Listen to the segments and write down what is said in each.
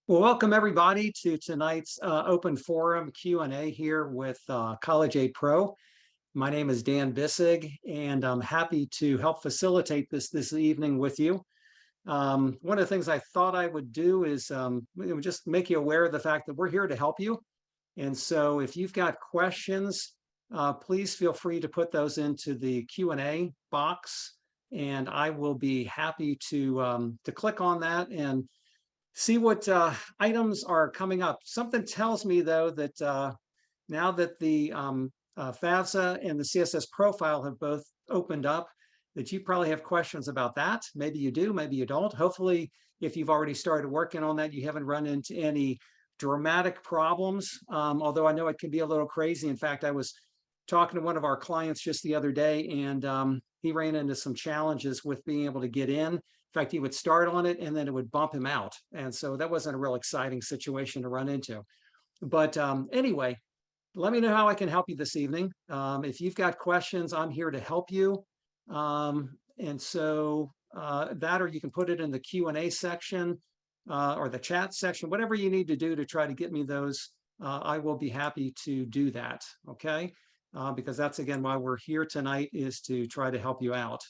Well, welcome everybody to tonight's open forum Q&A here with College Aid Pro. My name is Dan Bisig, and I'm happy to help facilitate this evening with you. One of the things I thought I would do is just make you aware of the fact that we're here to help you. And so if you've got questions, please feel free to put those into the Q&A box, and I will be happy to click on that and see what items are coming up. Something tells me, though, that now that the FAFSA and the CSS Profile have both opened up, that you probably have questions about that. Maybe you do, maybe you don't. Hopefully, if you've already started working on that, you haven't run into any dramatic problems, although I know it can be a little crazy. In fact, I was talking to one of our clients just the other day, and he ran into some challenges with being able to get in. In fact, he would start on it and then it would bump him out. And so that wasn't a real exciting situation to run into. But anyway, let me know how I can help you this evening. If you've got questions, I'm here to help you. And so that, or you can put it in the Q&A section or the chat section, whatever you need to do to try to get me those. I will be happy to do that, okay? Because that's, again, why we're here tonight, is to try to help you out.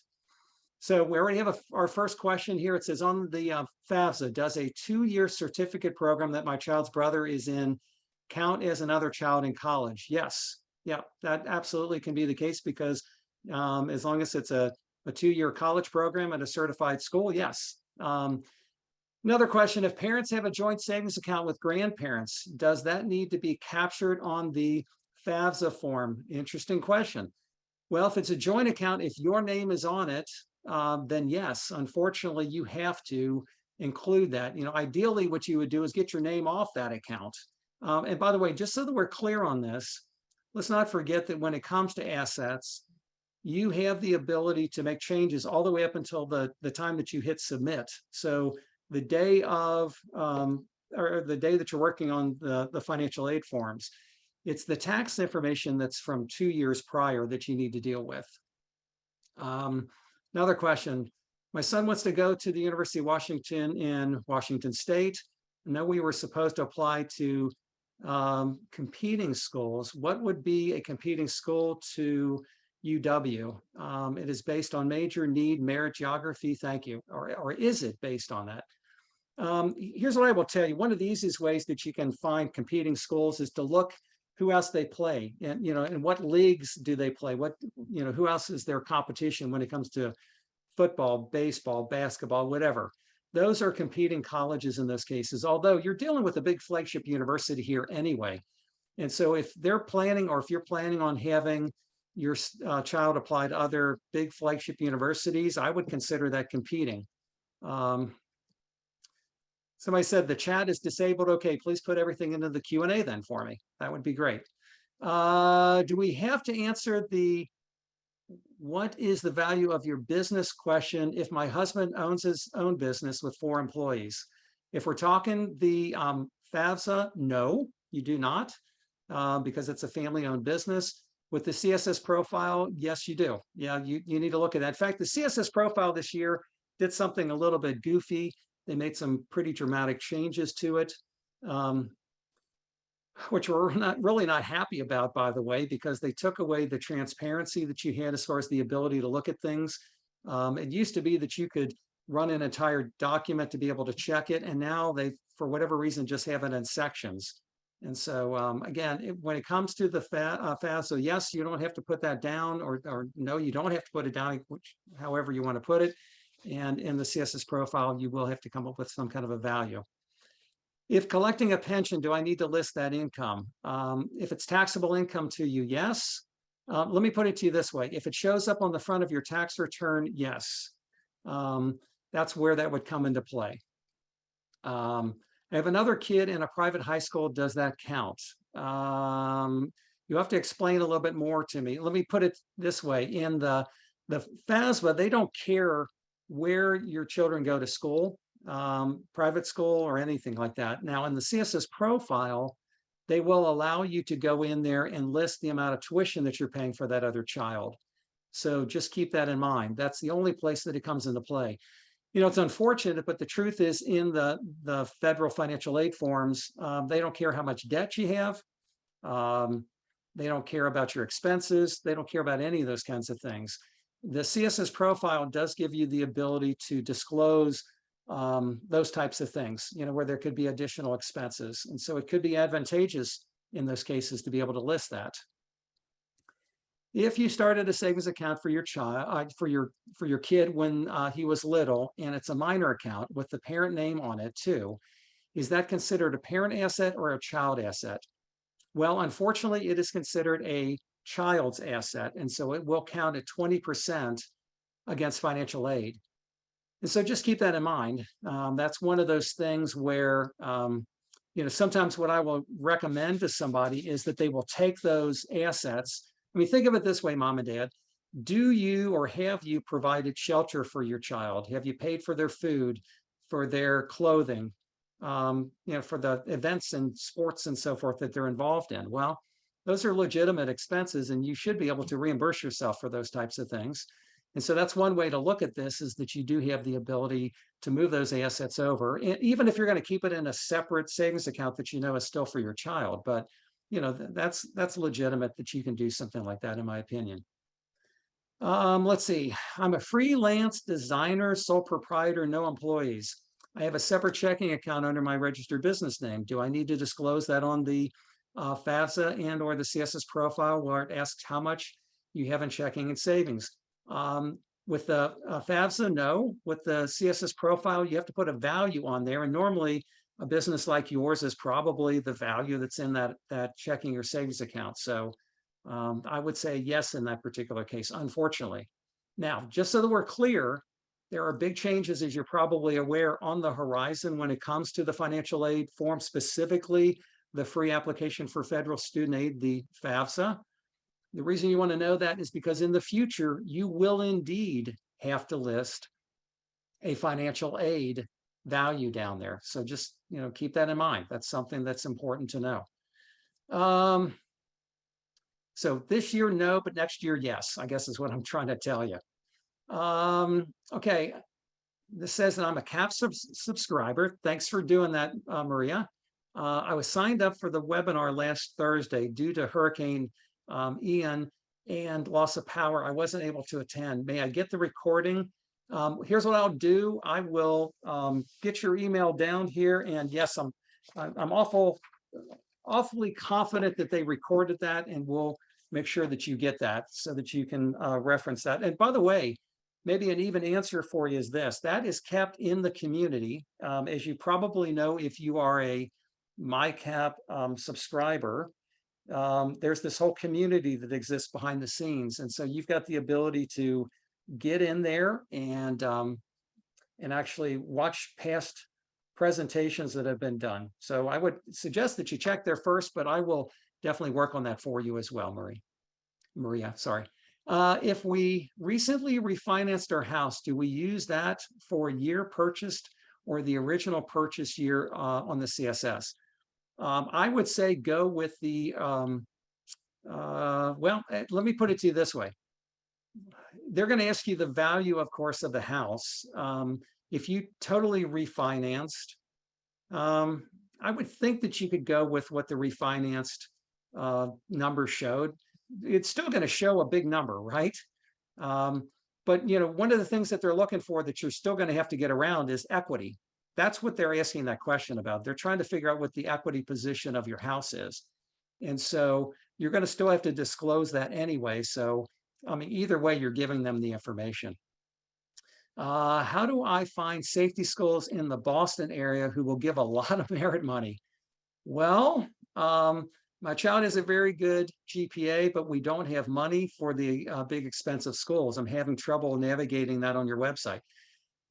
So we already have our first question here. It says, on the FAFSA, does a 2-year certificate program that my child's brother is in count as another child in college? Yes. Yeah, that absolutely can be the case, because as long as it's a 2-year college program at a certified school, yes. Another question, if parents have a joint savings account with grandparents, does that need to be captured on the FAFSA form? Interesting question. Well, if it's a joint account, if your name is on it, then yes, unfortunately, you have to include that. Ideally, what you would do is get your name off that account. And by the way, just so that we're clear on this, let's not forget that when it comes to assets, you have the ability to make changes all the way up until the time that you hit submit. So the day of, or the day that you're working on the financial aid forms, it's the tax information that's from 2 years prior that you need to deal with. Another question, my son wants to go to the University of Washington in Washington State. I know we were supposed to apply to competing schools. What would be a competing school to UW? It is based on major, need, merit, geography. Thank you. Or is it based on that? Here's what I will tell you. One of the easiest ways that you can find competing schools is to look who else they play, and and what leagues do they play? What who else is their competition when it comes to football, baseball, basketball, whatever. Those are competing colleges in those cases, although you're dealing with a big flagship university here anyway. And so if they're planning, or if you're planning on having your child apply to other big flagship universities, I would consider that competing. Somebody said the chat is disabled. Okay, please put everything into the Q&A then for me. That would be great. Do we have to answer the what is the value of your business question if my husband owns his own business with 4 employees? If we're talking the FAFSA, no, you do not, because it's a family-owned business. With the CSS Profile, yes, you do. Yeah, you need to look at that. In fact, the CSS Profile this year did something a little bit goofy. They made some pretty dramatic changes to it, which we're really not happy about, by the way, because they took away the transparency that you had as far as the ability to look at things. It used to be that you could run an entire document to be able to check it, and now they, for whatever reason, just have it in sections. And so, again, when it comes to the FAFSA, yes, you don't have to put that down, or no, you don't have to put it down, however you want to put it. And in the CSS Profile, you will have to come up with some kind of a value. If collecting a pension, do I need to list that income? If it's taxable income to you, yes. Let me put it to you this way. If it shows up on the front of your tax return, yes. That's where that would come into play. I have another kid in a private high school. Does that count? You have to explain a little bit more to me. Let me put it this way. In the FAFSA, they don't care where your children go to school, private school or anything like that. Now, in the CSS Profile, they will allow you to go in there and list the amount of tuition that you're paying for that other child. So just keep that in mind. That's the only place that it comes into play. It's unfortunate, but the truth is in the federal financial aid forms, they don't care how much debt you have. They don't care about your expenses. They don't care about any of those kinds of things. The CSS profile does give you the ability to disclose those types of things, where there could be additional expenses. And so it could be advantageous in those cases to be able to list that. If you started a savings account for your child, for your kid when he was little, and it's a minor account with the parent name on it too, is that considered a parent asset or a child asset? Well, unfortunately, it is considered a child's asset, and so it will count at 20% against financial aid. And so just keep that in mind. That's one of those things where, sometimes what I will recommend to somebody is that they will take those assets. I mean, think of it this way, mom and dad. Do you or have you provided shelter for your child? Have you paid for their food, for their clothing, for the events and sports and so forth that they're involved in? Well, those are legitimate expenses, and you should be able to reimburse yourself for those types of things. And so that's one way to look at this, is that you do have the ability to move those assets over, and even if you're going to keep it in a separate savings account that is still for your child. But that's legitimate that you can do something like that, in my opinion. Let's see. I'm a freelance designer, sole proprietor, no employees. I have a separate checking account under my registered business name. Do I need to disclose that on the FAFSA and or the CSS profile, where it asks how much you have in checking and savings? With the FAFSA, no. With the CSS profile, you have to put a value on there, and normally a business like yours is probably the value that's in that checking or savings account. So I would say yes in that particular case, unfortunately. Now, just so that we're clear, there are big changes, as you're probably aware, on the horizon when it comes to the financial aid form, specifically the free application for federal student aid, the FAFSA. The reason you want to know that is because in the future, you will indeed have to list a financial aid value down there. So just, keep that in mind. That's something that's important to know. So this year, no, but next year, yes, I guess is what I'm trying to tell you. Okay, this says that I'm a CAP subscriber. Thanks for doing that, Maria. I was signed up for the webinar last Thursday due to Hurricane Ian and loss of power. I wasn't able to attend. May I get the recording? Here's what I'll do. I will get your email down here, and yes, I'm awfully confident that they recorded that, and we'll make sure that you get that so that you can reference that. And by the way, maybe an even answer for you is this: that is kept in the community. As you probably know, if you are a MyCap subscriber, there's this whole community that exists behind the scenes, and so you've got the ability to get in there and actually watch past presentations that have been done. So I would suggest that you check there first, but I will definitely work on that for you as well, Maria, sorry. If we recently refinanced our house, do we use that for year purchased or the original purchase year on the CSS? I would say go with the, well, let me put it to you this way. They're going to ask you the value, of course, of the house. If you totally refinanced, I would think that you could go with what the refinanced number showed. It's still going to show a big number, right? But one of the things that they're looking for that you're still going to have to get around is equity. That's what they're asking that question about. They're trying to figure out what the equity position of your house is. And so you're going to still have to disclose that anyway. So, I mean, either way, you're giving them the information. How do I find safety schools in the Boston area who will give a lot of merit money? Well, my child has a very good GPA, but we don't have money for the big expensive schools. I'm having trouble navigating that on your website.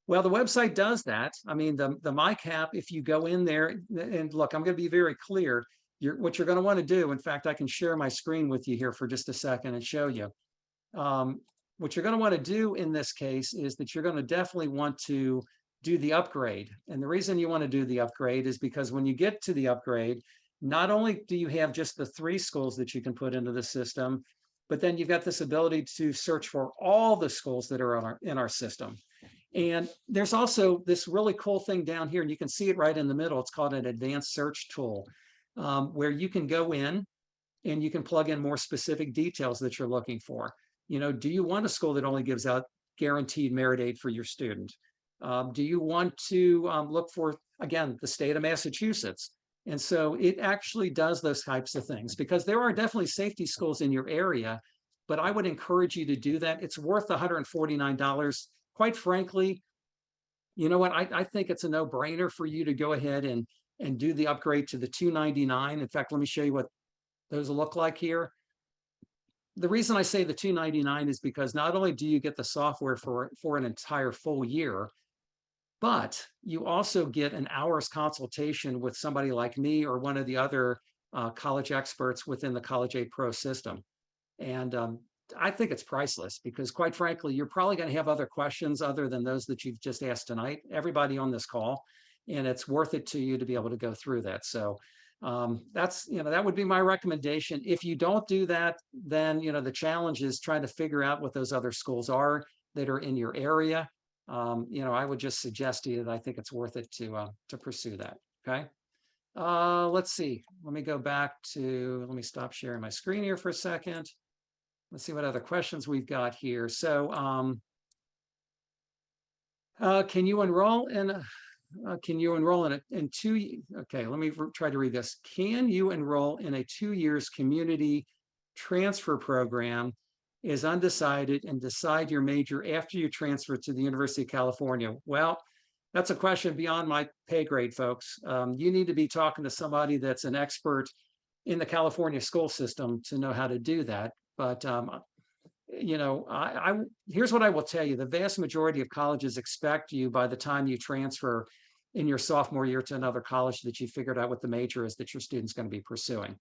Well, the website does that. I mean, the MyCap, if you go in there, and look, I'm going to be very clear. What you're going to want to do, in fact, I can share my screen with you here for just a second and show you. What you're going to want to do in this case is that you're going to definitely want to do the upgrade. And the reason you want to do the upgrade is because when you get to the upgrade, not only do you have just the 3 schools that you can put into the system, but then you've got this ability to search for all the schools that are in our system. And there's also this really cool thing down here, and you can see it right in the middle. It's called an advanced search tool, where you can go in and you can plug in more specific details that you're looking for. Do you want a school that only gives out guaranteed merit aid for your student? Do you want to look for, again, the state of Massachusetts? And so it actually does those types of things, because there are definitely safety schools in your area, but I would encourage you to do that. It's worth $149. Quite frankly, you know what? I think it's a no-brainer for you to go ahead and do the upgrade to the $299. In fact, let me show you what those look like here. The reason I say the $299 is because not only do you get the software for an entire full year, but you also get an hour's consultation with somebody like me or one of the other college experts within the College Aid Pro system. And I think it's priceless, because quite frankly, you're probably going to have other questions other than those that you've just asked tonight, everybody on this call, and it's worth it to you to be able to go through that. So that would be my recommendation. If you don't do that, then the challenge is trying to figure out what those other schools are that are in your area. I would just suggest to you that I think it's worth it to pursue that. Okay. Let's see. Let me stop sharing my screen here for a second. Let's see what other questions we've got here. So, can you enroll in okay, let me try to read this. Can you enroll in a 2 years community transfer program as undecided and decide your major after you transfer to the University of California? Well, that's a question beyond my pay grade, folks. You need to be talking to somebody that's an expert in the California school system to know how to do that. But here's what I will tell you. The vast majority of colleges expect you, by the time you transfer in your sophomore year to another college, that you figured out what the major is that your student's going to be pursuing.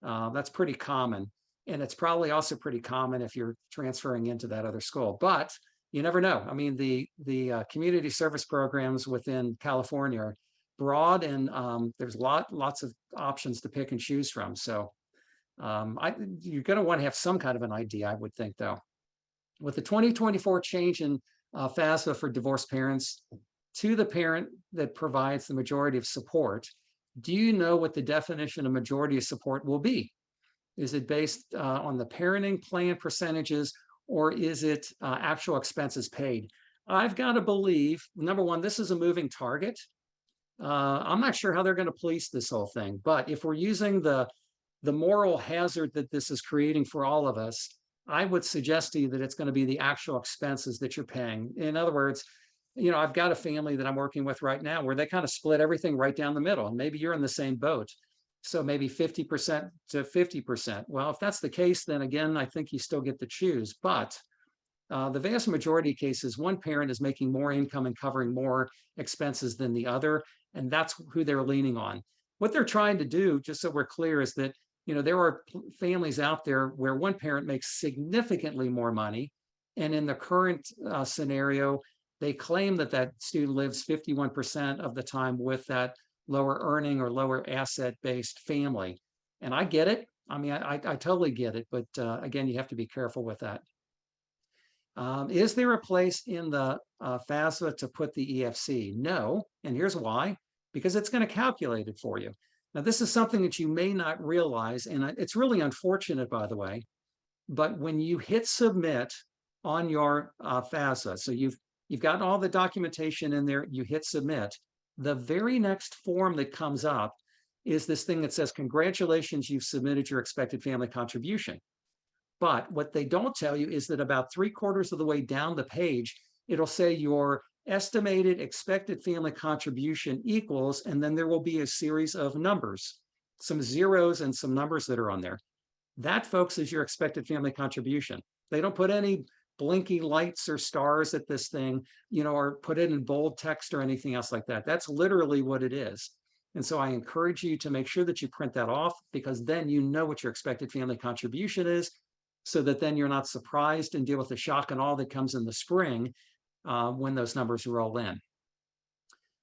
That's pretty common. And it's probably also pretty common if you're transferring into that other school. But you never know. I mean, the community service programs within California are broad, and there's lots of options to pick and choose from. So you're going to want to have some kind of an idea, I would think, though. With the 2024 change in FAFSA for divorced parents to the parent that provides the majority of support, do you know what the definition of majority of support will be? Is it based on the parenting plan percentages, or is it actual expenses paid? I've got to believe, number one, this is a moving target. I'm not sure how they're going to police this whole thing, but if we're using the moral hazard that this is creating for all of us, I would suggest to you that it's going to be the actual expenses that you're paying. In other words, I've got a family that I'm working with right now where they kind of split everything right down the middle, and maybe you're in the same boat. So maybe 50% to 50%. Well, if that's the case, then again, I think you still get to choose. But the vast majority of cases, one parent is making more income and covering more expenses than the other, and that's who they're leaning on. What they're trying to do, just so we're clear, is that there are families out there where one parent makes significantly more money, and in the current scenario, they claim that student lives 51% of the time with that lower earning or lower asset-based family. And I get it. I mean, I totally get it. But again, you have to be careful with that. Is there a place in the FAFSA to put the EFC? No. And here's why. Because it's going to calculate it for you. Now, this is something that you may not realize, and it's really unfortunate, by the way, but when you hit submit on your FAFSA, so you've got all the documentation in there, you hit submit, the very next form that comes up is this thing that says, congratulations, you've submitted your expected family contribution. But what they don't tell you is that about 3/4 of the way down the page, it'll say your estimated expected family contribution equals, and then there will be a series of numbers, some zeros and some numbers that are on there. That, folks, is your expected family contribution. They don't put any blinking lights or stars at this thing, or put it in bold text or anything else like that. That's literally what it is. And so I encourage you to make sure that you print that off, because then you know what your expected family contribution is, so that then you're not surprised and deal with the shock and awe that comes in the spring when those numbers roll in.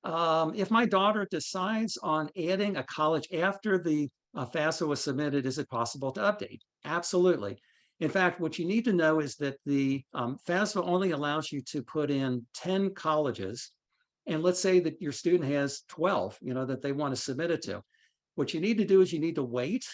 If my daughter decides on adding a college after the FAFSA was submitted, is it possible to update? Absolutely. In fact, what you need to know is that the FAFSA only allows you to put in 10 colleges. And let's say that your student has 12, that they want to submit it to. What you need to do is you need to wait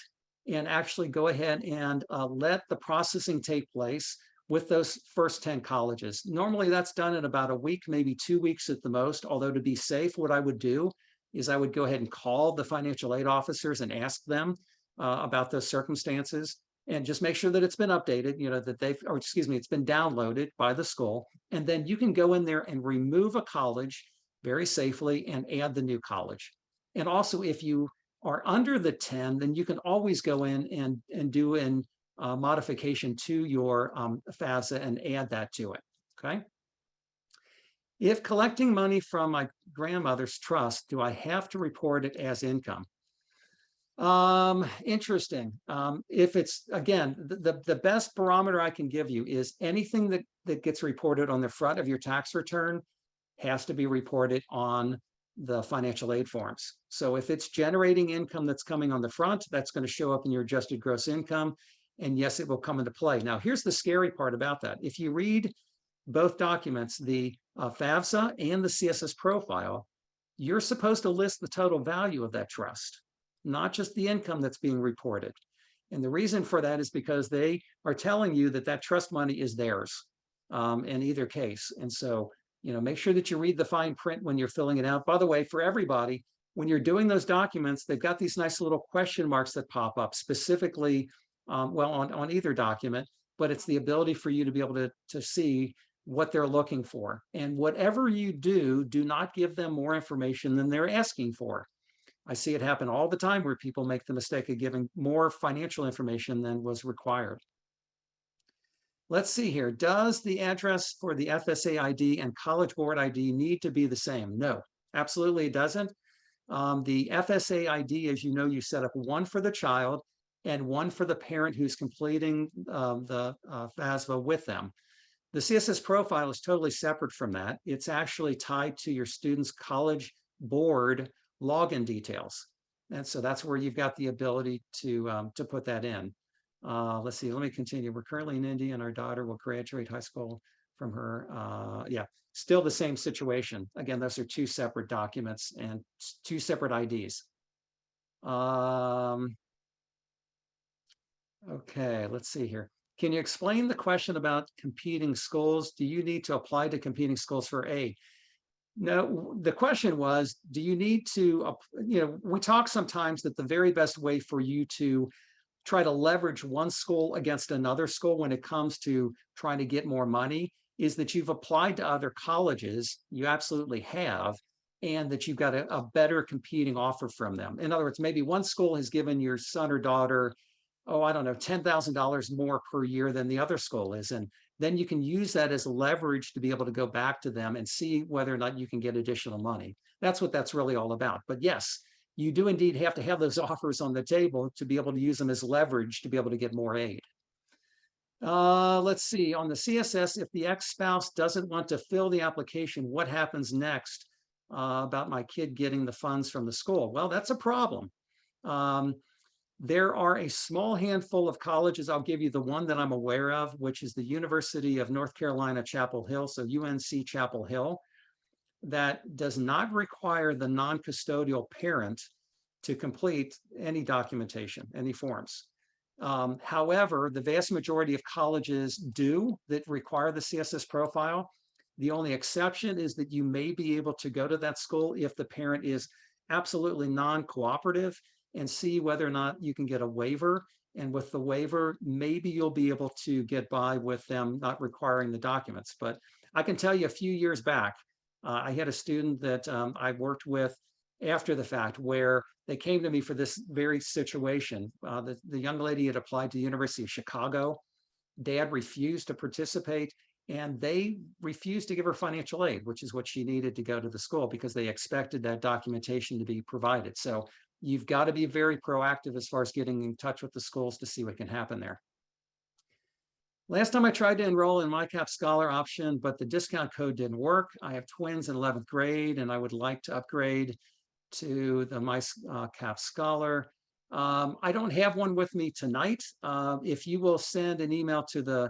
and actually go ahead and let the processing take place with those first 10 colleges. Normally that's done in about a week, maybe 2 weeks at the most. Although to be safe, what I would do is I would go ahead and call the financial aid officers and ask them about those circumstances, and just make sure that it's been updated, that it's been downloaded by the school. And then you can go in there and remove a college very safely and add the new college. And also, if you are under the 10, then you can always go in and do an modification to your FAFSA and add that to it, okay? If collecting money from my grandmother's trust, do I have to report it as income? Interesting. If it's, again, the best barometer I can give you is anything that gets reported on the front of your tax return has to be reported on the financial aid forms. So if it's generating income that's coming on the front, that's going to show up in your adjusted gross income. And yes, it will come into play. Now, here's the scary part about that. If you read both documents, the FAFSA and the CSS profile, you're supposed to list the total value of that trust, not just the income that's being reported. And the reason for that is because they are telling you that that trust money is theirs in either case. And so, make sure that you read the fine print when you're filling it out. By the way, for everybody, when you're doing those documents, they've got these nice little question marks that pop up specifically, on either document, but it's the ability for you to be able to see what they're looking for. And whatever you do, do not give them more information than they're asking for. I see it happen all the time where people make the mistake of giving more financial information than was required. Let's see here. Does the address for the FSA ID and College Board ID need to be the same? No, absolutely it doesn't. The FSA ID, as you know, you set up one for the child and one for the parent who's completing the FAFSA with them. The CSS profile is totally separate from that. It's actually tied to your student's College Board login details. And so that's where you've got the ability to put that in. Let's see, let me continue. We're currently in Indy and our daughter will graduate high school from her. Yeah, still the same situation. Again, those are two separate documents and two separate IDs. Okay, let's see here. Can you explain the question about competing schools? Do you need to apply to competing schools for aid? No, the question was, do you need to, we talk sometimes that the very best way for you to try to leverage one school against another school when it comes to trying to get more money is that you've applied to other colleges, you absolutely have, and that you've got a better competing offer from them. In other words, maybe one school has given your son or daughter, I don't know, $10,000 more per year than the other school is. And then you can use that as leverage to be able to go back to them and see whether or not you can get additional money. That's what that's really all about. But yes, you do indeed have to have those offers on the table to be able to use them as leverage to be able to get more aid. Let's see, on the CSS, if the ex-spouse doesn't want to fill the application, what happens next about my kid getting the funds from the school? Well, that's a problem. There are a small handful of colleges. I'll give you the one that I'm aware of, which is the University of North Carolina, Chapel Hill, so UNC Chapel Hill, that does not require the non-custodial parent to complete any documentation, any forms. However, the vast majority of colleges do that require the CSS profile. The only exception is that you may be able to go to that school if the parent is absolutely non-cooperative and see whether or not you can get a waiver. And with the waiver, maybe you'll be able to get by with them not requiring the documents. But I can tell you a few years back, I had a student that I worked with after the fact where they came to me for this very situation. The young lady had applied to the University of Chicago. Dad refused to participate, and they refused to give her financial aid, which is what she needed to go to the school because they expected that documentation to be provided. So you've got to be very proactive as far as getting in touch with the schools to see what can happen there. Last time I tried to enroll in MyCap Scholar option, but the discount code didn't work. I have twins in 11th grade, and I would like to upgrade to the MyCap Scholar. I don't have one with me tonight. If you will send an email to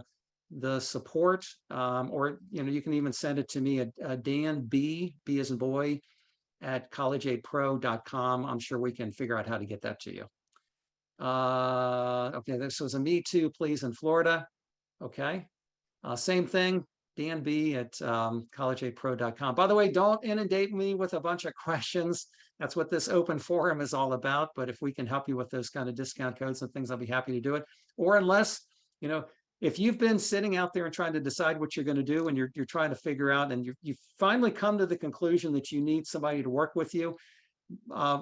the support, or you can even send it to me at Dan B as in boy at collegeaidpro.com. I'm sure we can figure out how to get that to you. Okay, this was a me too, please, in Florida. Okay, same thing, Dan B at collegeaidpro.com. By the way, don't inundate me with a bunch of questions. That's what this open forum is all about. But if we can help you with those kind of discount codes and things, I'll be happy to do it. Or unless, if you've been sitting out there and trying to decide what you're going to do, and you're trying to figure out, and you finally come to the conclusion that you need somebody to work with you,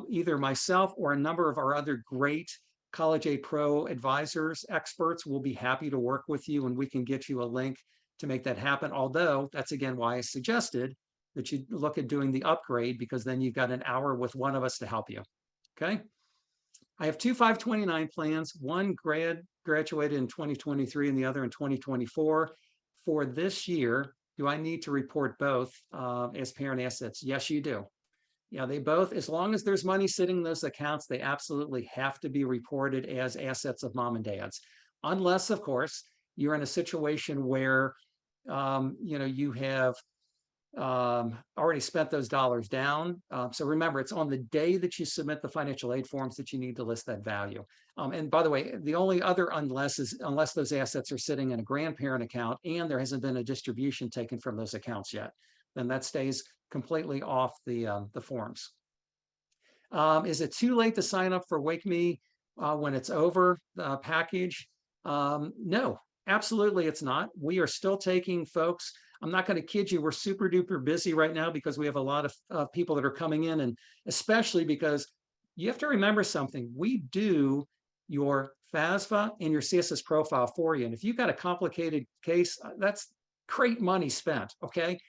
either myself or a number of our other great College Aid Pro advisors, experts will be happy to work with you, and we can get you a link to make that happen. Although that's again why I suggested that you look at doing the upgrade, because then you've got an hour with one of us to help you. Okay. I have two 529 plans, one graduated in 2023 and the other in 2024. For this year, do I need to report both as parent assets? Yes, you do. Yeah, they both, as long as there's money sitting in those accounts, they absolutely have to be reported as assets of mom and dad's. Unless, of course, you're in a situation where, you have already spent those dollars down. So remember, it's on the day that you submit the financial aid forms that you need to list that value. And by the way, the only other unless is unless those assets are sitting in a grandparent account and there hasn't been a distribution taken from those accounts yet, then that stays completely off the forms. Is it too late to sign up for Wake Me when it's over the package? No, absolutely it's not. We are still taking folks. I'm not going to kid you. We're super duper busy right now because we have a lot of people that are coming in, and especially because you have to remember something. We do your FAFSA and your CSS profile for you. And if you've got a complicated case, that's great money spent, okay?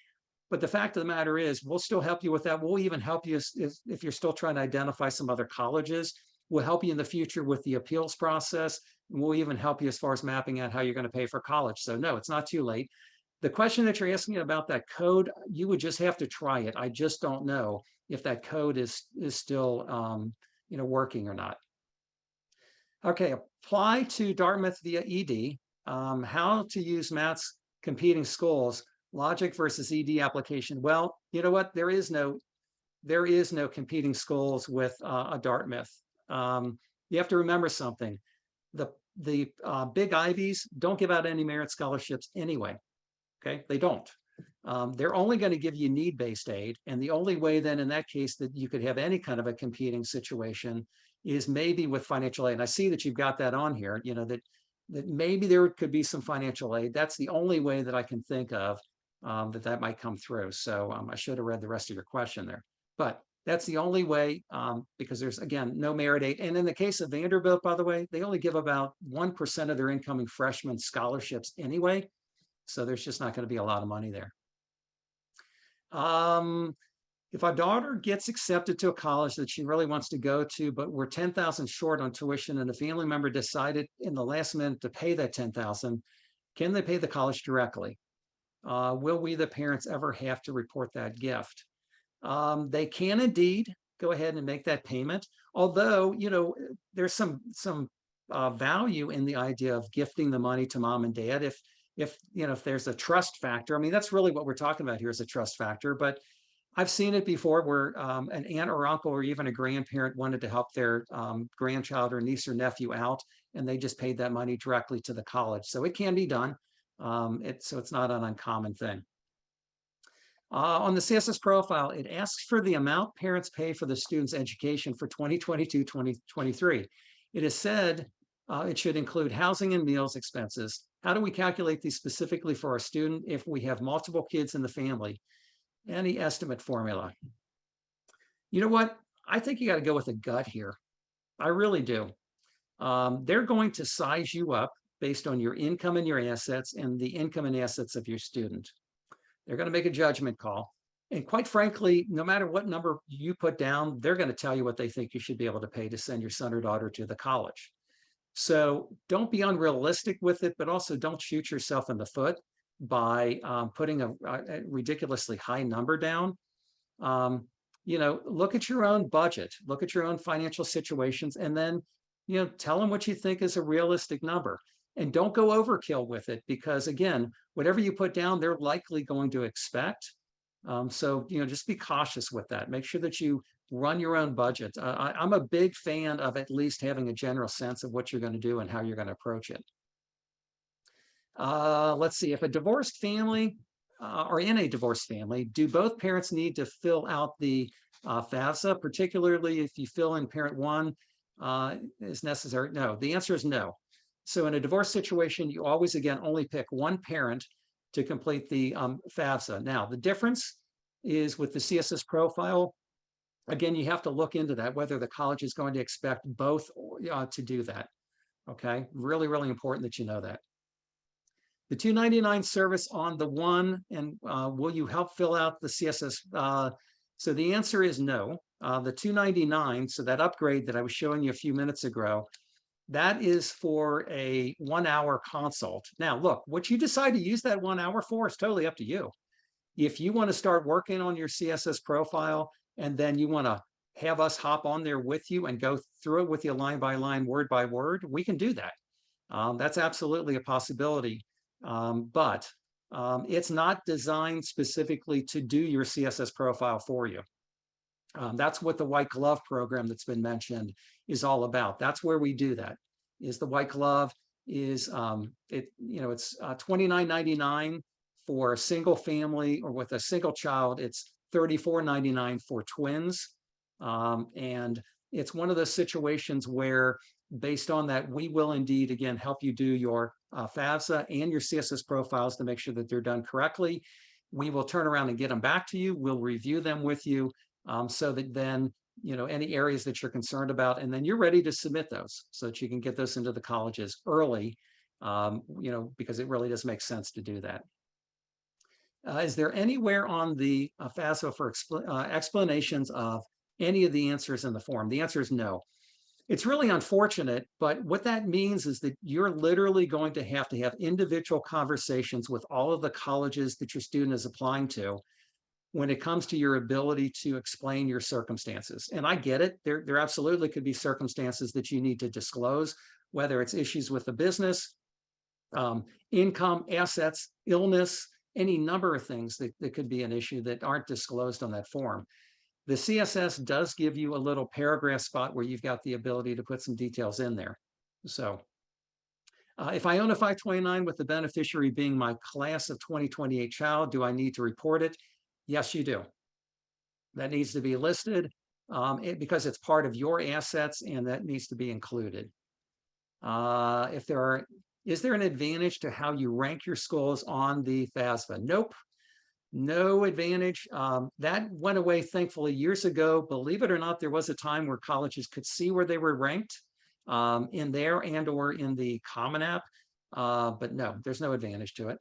But the fact of the matter is, we'll still help you with that. We'll even help you if you're still trying to identify some other colleges. We'll help you in the future with the appeals process. And we'll even help you as far as mapping out how you're going to pay for college. So no, it's not too late. The question that you're asking about that code, you would just have to try it. I just don't know if that code is still working or not. Okay, apply to Dartmouth via ED. How to use Matt's competing schools, logic versus ED application. Well, you know what? There is no competing schools with a Dartmouth. You have to remember something. The big Ivies don't give out any merit scholarships anyway. Okay, they don't. They're only going to give you need-based aid, and the only way then in that case that you could have any kind of a competing situation is maybe with financial aid. And I see that you've got that on here, that maybe there could be some financial aid. That's the only way that I can think of that might come through. So I should have read the rest of your question there, but that's the only way because there's, again, no merit aid. And in the case of Vanderbilt, by the way, they only give about 1% of their incoming freshmen scholarships anyway. So there's just not going to be a lot of money there. If our daughter gets accepted to a college that she really wants to go to, but we're $10,000 short on tuition, and a family member decided in the last minute to pay that $10,000, can they pay the college directly? Will we, the parents, ever have to report that gift? They can indeed go ahead and make that payment. Although, there's some value in the idea of gifting the money to mom and dad if there's a trust factor. I mean, that's really what we're talking about here is a trust factor. But I've seen it before where an aunt or uncle or even a grandparent wanted to help their grandchild or niece or nephew out, and they just paid that money directly to the college. So it can be done. So it's not an uncommon thing. On the CSS profile, it asks for the amount parents pay for the student's education for 2022-2023. It is said it should include housing and meals expenses. How do we calculate these specifically for our student if we have multiple kids in the family? Any estimate formula? You know what? I think you got to go with a gut here. I really do. They're going to size you up based on your income and your assets and the income and assets of your student. They're going to make a judgment call. And quite frankly, no matter what number you put down, they're going to tell you what they think you should be able to pay to send your son or daughter to the college. So don't be unrealistic with it, but also don't shoot yourself in the foot by putting a ridiculously high number down. Look at your own budget, look at your own financial situations, and then tell them what you think is a realistic number. And don't go overkill with it, because again, whatever you put down, they're likely going to expect. So, just be cautious with that. Make sure that you run your own budget. I'm a big fan of at least having a general sense of what you're going to do and how you're going to approach it. Let's see, if a divorced family or in a divorced family, do both parents need to fill out the FAFSA, particularly if you fill in parent one is necessary? No, the answer is no. So in a divorce situation, you always, again, only pick one parent to complete the FAFSA. Now, the difference is with the CSS profile, again, you have to look into that, whether the college is going to expect both to do that. Okay, really, really important that you know that. The $2.99 service on the one, and will you help fill out the CSS? So the answer is no. The $2.99, so that upgrade that I was showing you a few minutes ago, that is for a 1 hour consult. Now, look, what you decide to use that 1 hour for is totally up to you. If you want to start working on your CSS profile and then you want to have us hop on there with you and go through it with you line by line, word by word, we can do that. That's absolutely a possibility. But it's not designed specifically to do your CSS profile for you. That's what the white glove program that's been mentioned is all about. That's where we do that. Is the white glove is it's $29.99 for a single family, or with a single child, it's $34.99 for twins. And it's one of those situations where, based on that, we will indeed, again, help you do your FAFSA and your CSS profiles to make sure that they're done correctly. We will turn around and get them back to you. We'll review them with you so that then, any areas that you're concerned about, and then you're ready to submit those so that you can get those into the colleges early, because it really does make sense to do that. Is there anywhere on the FAFSA for explanations of any of the answers in the form? The answer is no. It's really unfortunate, but what that means is that you're literally going to have individual conversations with all of the colleges that your student is applying to when it comes to your ability to explain your circumstances. And I get it. There absolutely could be circumstances that you need to disclose, whether it's issues with the business, income, assets, illness, any number of things that could be an issue that aren't disclosed on that form. The CSS does give you a little paragraph spot where you've got the ability to put some details in there. So if I own a 529 with the beneficiary being my class of 2028 child, do I need to report it? Yes, you do. That needs to be listed because it's part of your assets, and that needs to be included. Is there an advantage to how you rank your schools on the FAFSA? Nope. No advantage. That went away, thankfully, years ago. Believe it or not, there was a time where colleges could see where they were ranked in there and or in the Common App. But no, there's no advantage to it.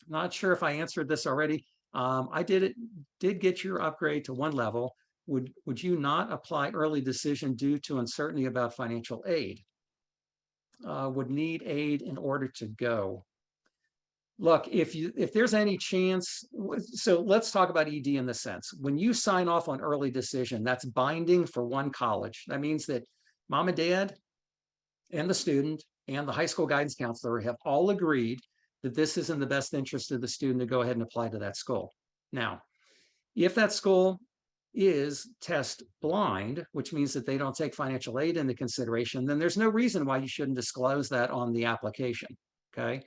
Not sure if I answered this already. I did get your upgrade to 1 level. Would you not apply early decision due to uncertainty about financial aid? Would need aid in order to go. Look, if there's any chance, so let's talk about ED in this sense. When you sign off on early decision, that's binding for one college. That means that mom and dad and the student and the high school guidance counselor have all agreed that this is in the best interest of the student to go ahead and apply to that school. Now, if that school is test blind, which means that they don't take financial aid into consideration, then there's no reason why you shouldn't disclose that on the application, okay?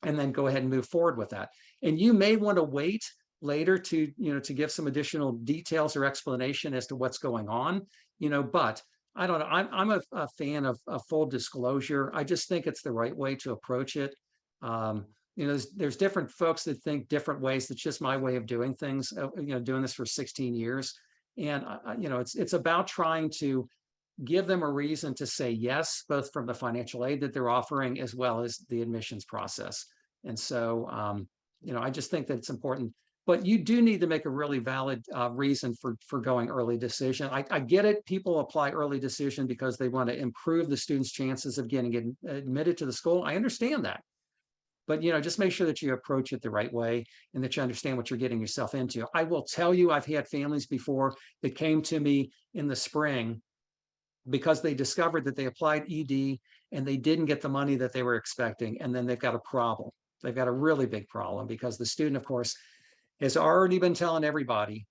And then go ahead and move forward with that. And you may want to wait later to give some additional details or explanation as to what's going on, but I don't know. I'm a fan of full disclosure. I just think it's the right way to approach it. There's different folks that think different ways. That's just my way of doing things, doing this for 16 years. And, it's about trying to give them a reason to say yes, both from the financial aid that they're offering as well as the admissions process. And so, I just think that it's important. But you do need to make a really valid reason for going early decision. I get it. People apply early decision because they want to improve the student's chances of getting admitted to the school. I understand that. But, just make sure that you approach it the right way and that you understand what you're getting yourself into. I will tell you, I've had families before that came to me in the spring because they discovered that they applied ED and they didn't get the money that they were expecting. And then they've got a problem. They've got a really big problem because the student, of course, has already been telling everybody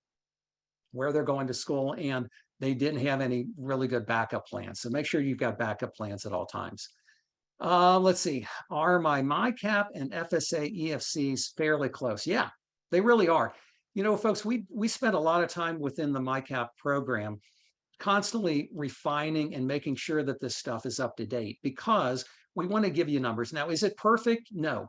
where they're going to school, and they didn't have any really good backup plans. So make sure you've got backup plans at all times. Let's see, are my MyCap and FSA EFCs fairly close? Yeah, they really are. You know, folks, we spent a lot of time within the MyCap program constantly refining and making sure that this stuff is up to date because we want to give you numbers. Now, is it perfect? No.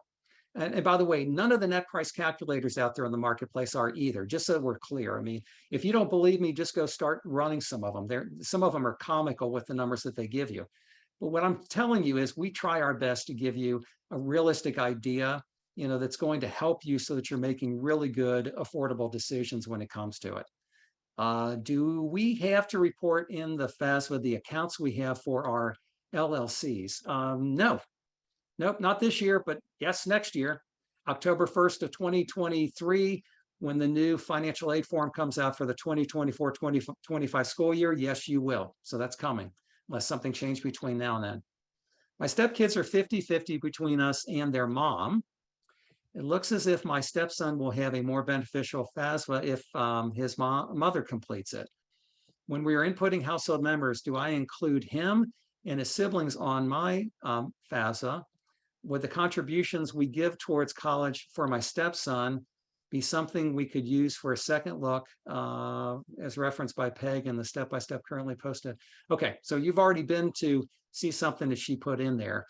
And by the way, none of the net price calculators out there in the marketplace are either, just so we're clear. I mean, if you don't believe me, just go start running some of them. Some of them are comical with the numbers that they give you. But what I'm telling you is we try our best to give you a realistic idea, you know, that's going to help you so that you're making really good, affordable decisions when it comes to it. Do we have to report in the FAFSA the accounts we have for our LLCs? No, nope, not this year, but yes, next year, October 1st of 2023, when the new financial aid form comes out for the 2024-2025 school year, yes, you will. So that's coming, unless something changed between now and then. My stepkids are 50-50 between us and their mom. It looks as if my stepson will have a more beneficial FAFSA if his mother completes it. When we are inputting household members, do I include him and his siblings on my FAFSA? Would the contributions we give towards college for my stepson be something we could use for a second look as referenced by Peg in the step-by-step currently posted? Okay, so you've already been to see something that she put in there.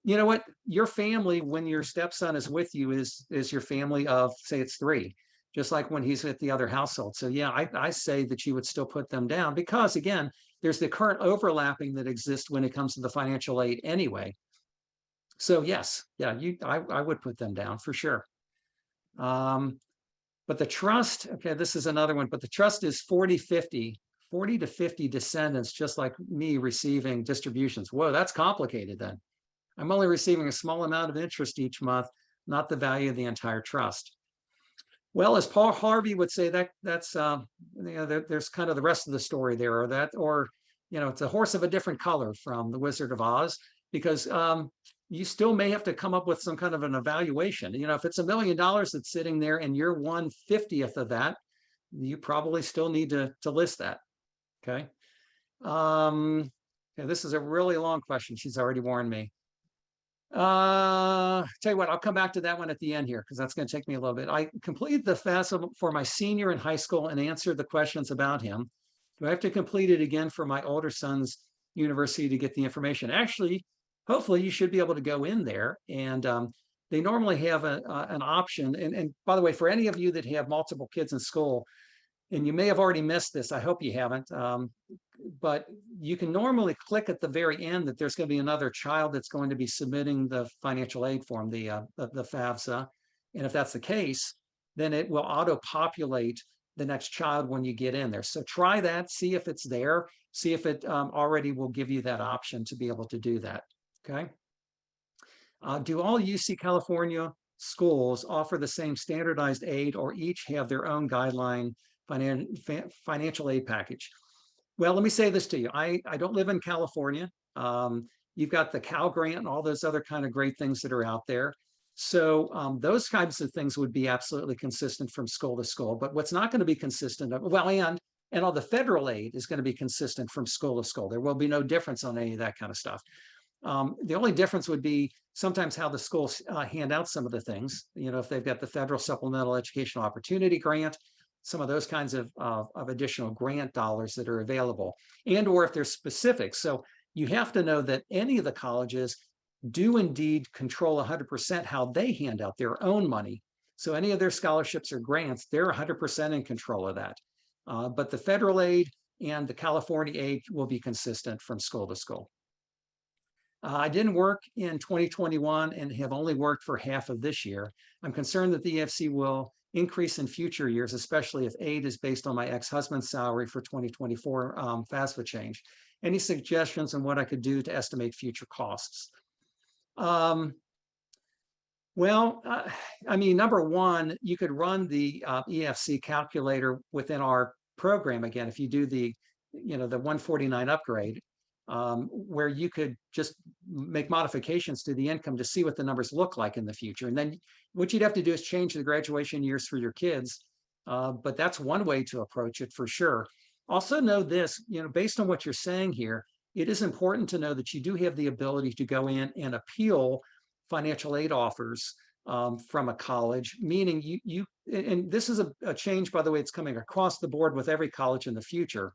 You know what, your family, when your stepson is with you, is your family of, say it's 3, just like when he's at the other household. So yeah, I say that you would still put them down because again, there's the current overlapping that exists when it comes to the financial aid anyway. So yes, yeah, I would put them down for sure. But the trust, okay, this is another one, but the trust is 40-50, 40 to 50 descendants, just like me receiving distributions. Whoa, that's complicated then. I'm only receiving a small amount of interest each month, not the value of the entire trust. Well, as Paul Harvey would say, that's you know, there's kind of the rest of the story there, or you know, it's a horse of a different color from The Wizard of Oz, because you still may have to come up with some kind of an evaluation. You know, if it's $1 million that's sitting there and you're 1/50th of that, you probably still need to list that. Okay. Yeah, this is a really long question. She's already warned me. Tell you what, I'll come back to that one at the end here because that's going to take me a little bit. I completed the FAFSA for my senior in high school and answered the questions about him. Do I have to complete it again for my older son's university to get the information? Actually, hopefully you should be able to go in there, and they normally have an option. And by the way, for any of you that have multiple kids in school, and you may have already missed this, I hope you haven't, but you can normally click at the very end that there's going to be another child that's going to be submitting the financial aid form, the FAFSA. And if that's the case, then it will auto-populate the next child when you get in there. So try that, see if it's there, see if it already will give you that option to be able to do that, okay? Do all UC California schools offer the same standardized aid or each have their own guideline financial aid package? Well, let me say this to you. I don't live in California. You've got the Cal Grant and all those other kind of great things that are out there. So those kinds of things would be absolutely consistent from school to school. But what's not going to be consistent, well, and all the federal aid is going to be consistent from school to school. There will be no difference on any of that kind of stuff. The only difference would be sometimes how the schools hand out some of the things. You know, if they've got the federal supplemental educational opportunity grant, some of those kinds of additional grant dollars that are available, and or if they're specific. So you have to know that any of the colleges do indeed control 100% how they hand out their own money. So any of their scholarships or grants, they're 100% in control of that. But the federal aid and the California aid will be consistent from school to school. I didn't work in 2021 and have only worked for half of this year. I'm concerned that the EFC will increase in future years, especially if aid is based on my ex-husband's salary for 2024 FAFSA change. Any suggestions on what I could do to estimate future costs? I mean, number one, you could run the EFC calculator within our program. Again, if you do the the 149 upgrade, where you could just make modifications to the income to see what the numbers look like in the future. And then what you'd have to do is change the graduation years for your kids. But that's one way to approach it for sure. Also know this, based on what you're saying here, it is important to know that you do have the ability to go in and appeal financial aid offers from a college, meaning and this is a change, by the way, it's coming across the board with every college in the future.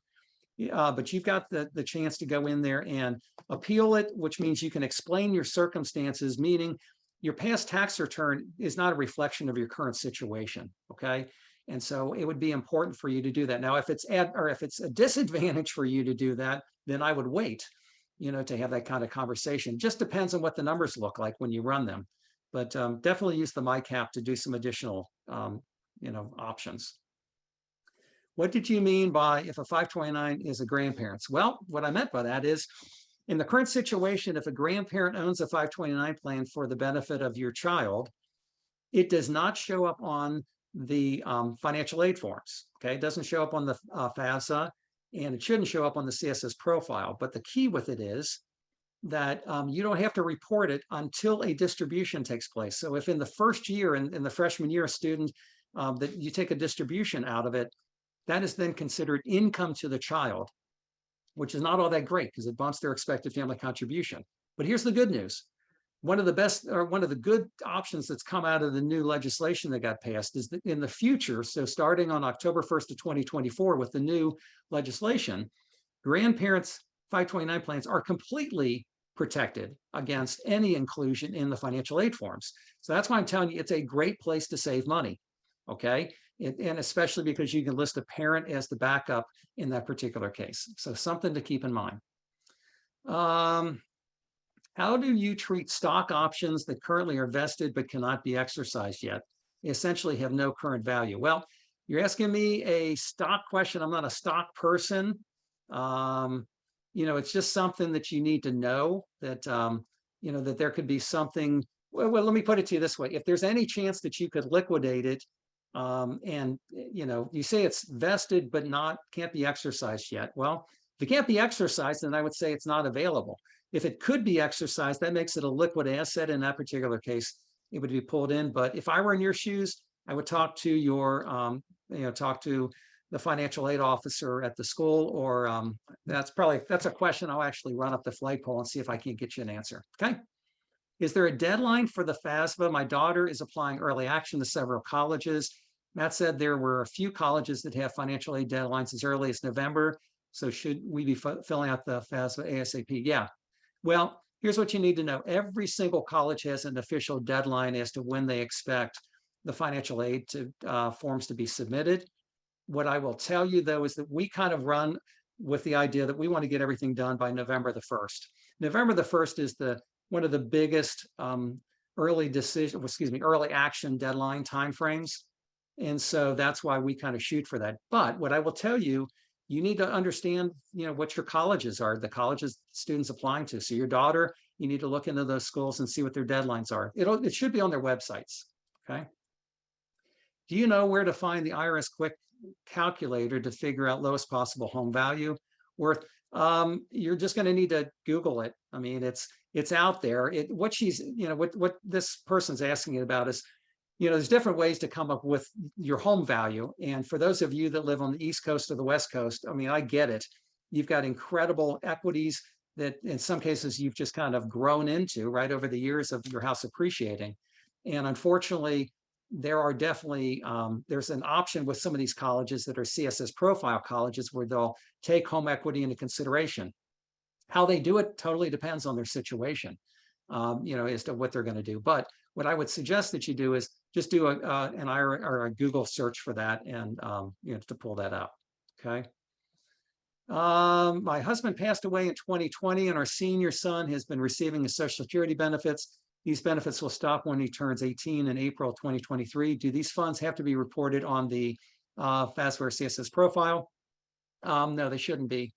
But you've got the chance to go in there and appeal it, which means you can explain your circumstances, meaning your past tax return is not a reflection of your current situation, okay? And so it would be important for you to do that. Now, if it's a disadvantage for you to do that, then I would wait, to have that kind of conversation. Just depends on what the numbers look like when you run them. But definitely use the MyCap to do some additional, options. What did you mean by if a 529 is a grandparent's? Well, what I meant by that is, in the current situation, if a grandparent owns a 529 plan for the benefit of your child, it does not show up on the financial aid forms. Okay, it doesn't show up on the FAFSA, and it shouldn't show up on the CSS profile. But the key with it is that you don't have to report it until a distribution takes place. So if in the first year, in the freshman year, a student that you take a distribution out of it, that is then considered income to the child, which is not all that great because it bumps their expected family contribution. But here's the good news. One of the good options that's come out of the new legislation that got passed is that in the future, so starting on October 1st of 2024 with the new legislation, grandparents' 529 plans are completely protected against any inclusion in the financial aid forms. So that's why I'm telling you, it's a great place to save money, okay? And especially because you can list a parent as the backup in that particular case. So something to keep in mind. How do you treat stock options that currently are vested but cannot be exercised yet? They essentially have no current value. Well, you're asking me a stock question. I'm not a stock person. It's just something that you need to know that, that there could be something. Well, let me put it to you this way. If there's any chance that you could liquidate it, and you say it's vested but can't be exercised yet. Well, if it can't be exercised, then I would say it's not available. If it could be exercised, that makes it a liquid asset. In that particular case, it would be pulled in. But if I were in your shoes, I would talk to talk to the financial aid officer at the school, or that's a question I'll actually run up the flagpole and see if I can get you an answer. Okay. Is there a deadline for the FAFSA? My daughter is applying early action to several colleges. Matt said there were a few colleges that have financial aid deadlines as early as November. So should we be filling out the FAFSA ASAP? Yeah. Well, here's what you need to know. Every single college has an official deadline as to when they expect the financial aid forms to be submitted. What I will tell you, though, is that we kind of run with the idea that we want to get everything done by November the 1st. November the 1st is one of the biggest early action deadline timeframes. And so that's why we kind of shoot for that. But what I will tell you, you need to understand, what your colleges are, the colleges students applying to. So your daughter, you need to look into those schools and see what their deadlines are. It should be on their websites, okay? Do you know where to find the IRS Quick Calculator to figure out lowest possible home value? You're just going to need to Google it. I mean, it's out there. What this person's asking about is, there's different ways to come up with your home value. And for those of you that live on the East Coast or the West Coast, I mean, I get it. You've got incredible equities that in some cases you've just kind of grown into right over the years of your house appreciating. And unfortunately, there are definitely, there's an option with some of these colleges that are CSS profile colleges where they'll take home equity into consideration. How they do it totally depends on their situation, as to what they're going to do. But what I would suggest that you do is just do an IRA or a Google search for that and, to pull that out. Okay. My husband passed away in 2020 and our senior son has been receiving his Social Security benefits. These benefits will stop when he turns 18 in April 2023. Do these funds have to be reported on the FAFSA or CSS profile? No, they shouldn't be,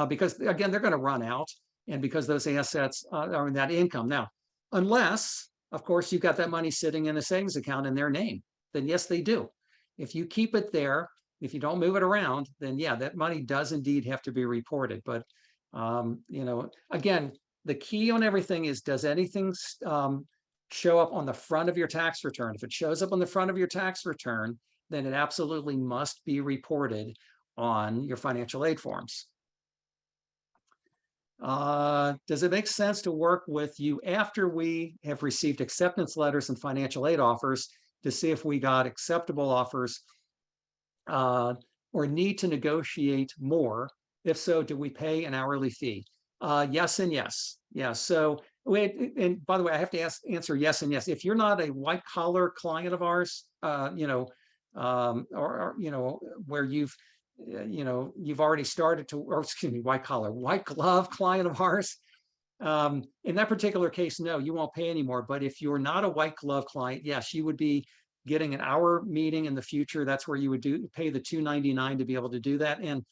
because again, they're going to run out, and because those assets are in that income. Now, unless, of course, you've got that money sitting in a savings account in their name, then yes, they do. If you keep it there, If you don't move it around, then yeah, that money does indeed have to be reported. But again, the key on everything is, does anything show up on the front of your tax return? If it shows up on the front of your tax return, then it absolutely must be reported on your financial aid forms. Does it make sense to work with you after we have received acceptance letters and financial aid offers to see if we got acceptable offers or need to negotiate more? If so, do we pay an hourly fee? Yes and yes. Yeah. So, and by the way, I have to answer yes and yes. If you're not a white collar client of ours, or where you've already started to, or excuse me, white glove client of ours. In that particular case, no, you won't pay anymore. But if you're not a white glove client, yes, you would be getting an hour meeting in the future. That's where you would pay the $2.99 to be able to do that. And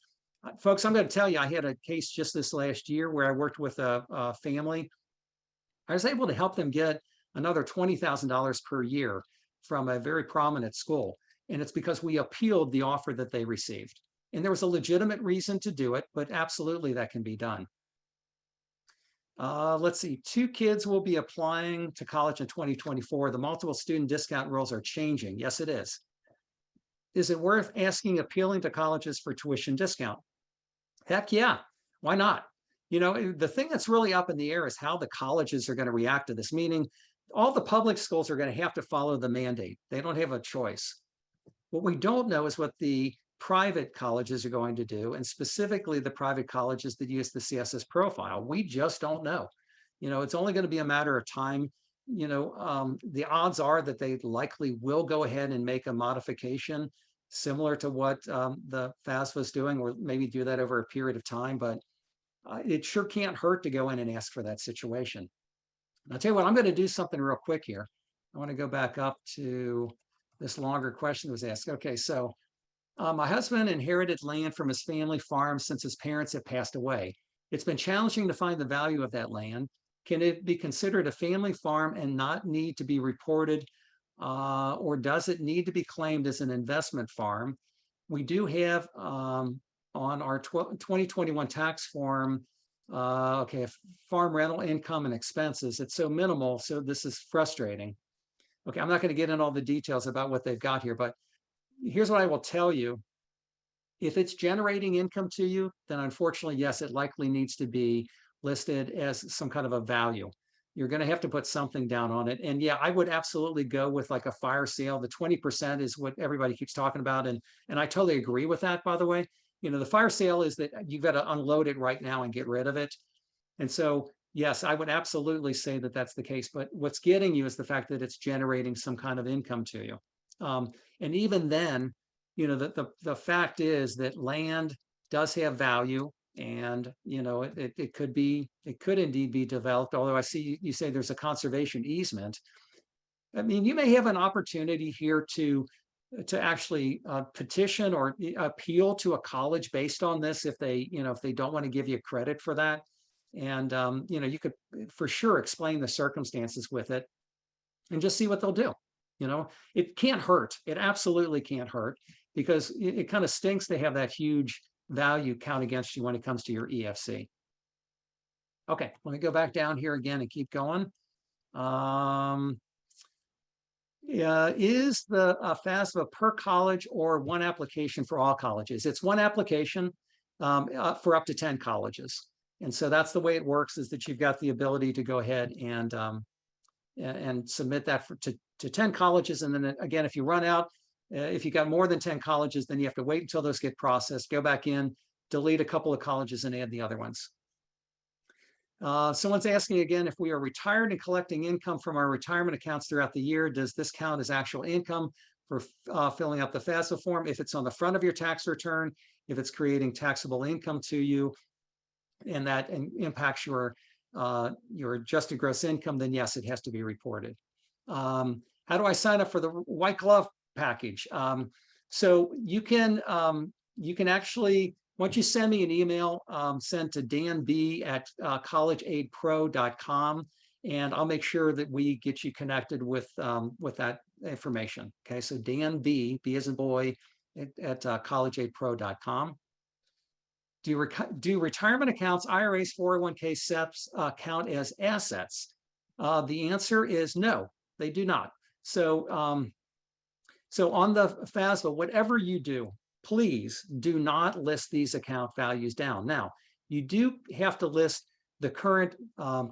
folks, I'm going to tell you, I had a case just this last year where I worked with a family. I was able to help them get another $20,000 per year from a very prominent school. And it's because we appealed the offer that they received. And there was a legitimate reason to do it, but absolutely that can be done. Let's see, 2 kids will be applying to college in 2024. The multiple student discount rules are changing. Yes, it is. Is it worth asking appealing to colleges for tuition discount? Heck yeah, why not? The thing that's really up in the air is how the colleges are going to react to this, meaning all the public schools are going to have to follow the mandate. They don't have a choice. What we don't know is what the private colleges are going to do, and specifically the private colleges that use the CSS profile. We just don't know. It's only going to be a matter of time. The odds are that they likely will go ahead and make a modification similar to what the FAFSA is doing, or maybe do that over a period of time. But it sure can't hurt to go in and ask for that situation. I'll tell you what, I'm going to do something real quick here. I want to go back up to this longer question that was asked. Okay, so my husband inherited land from his family farm since his parents have passed away. It's been challenging to find the value of that land. Can it be considered a family farm and not need to be reported, or does it need to be claimed as an investment farm? We do have on our 2021 tax form, farm rental income and expenses. It's so minimal, so this is frustrating. Okay, I'm not going to get into all the details about what they've got here, but here's what I will tell you. If it's generating income to you, then unfortunately, yes, it likely needs to be listed as some kind of a value. You're going to have to put something down on it. And yeah, I would absolutely go with like a fire sale. The 20% is what everybody keeps talking about. And I totally agree with that, by the way. The fire sale is that you've got to unload it right now and get rid of it. And so, yes, I would absolutely say that that's the case. But what's getting you is the fact that it's generating some kind of income to you. And even then, the fact is that land does have value, and it could indeed be developed. Although I see you say there's a conservation easement. I mean, you may have an opportunity here to actually petition or appeal to a college based on this if they don't want to give you credit for that. And you could for sure explain the circumstances with it and just see what they'll do. It can't hurt. It absolutely can't hurt, because it kind of stinks to have that huge value count against you when it comes to your EFC. Okay, let me go back down here again and keep going. Is the FAFSA per college or one application for all colleges? It's one application for up to 10 colleges. And so that's the way it works, is that you've got the ability to go ahead and submit that to 10 colleges. And then again, if you run out, if you got more than 10 colleges, then you have to wait until those get processed, go back in, delete a couple of colleges and add the other ones. Someone's asking again, if we are retired and collecting income from our retirement accounts throughout the year, does this count as actual income for filling out the FAFSA form? If it's on the front of your tax return, if it's creating taxable income to you, and that impacts your adjusted gross income, then yes, it has to be reported. How do I sign up for the white glove package? So you can actually, once you send me an email, send to danb@collegeaidpro.com, and I'll make sure that we get you connected with that information. Okay, so Dan B as in boy, at collegeaidpro.com. Do retirement accounts, IRAs, 401k, SEPs count as assets? The answer is no, they do not. So, so on the FAFSA, whatever you do, please do not list these account values down. Now, you do have to list the current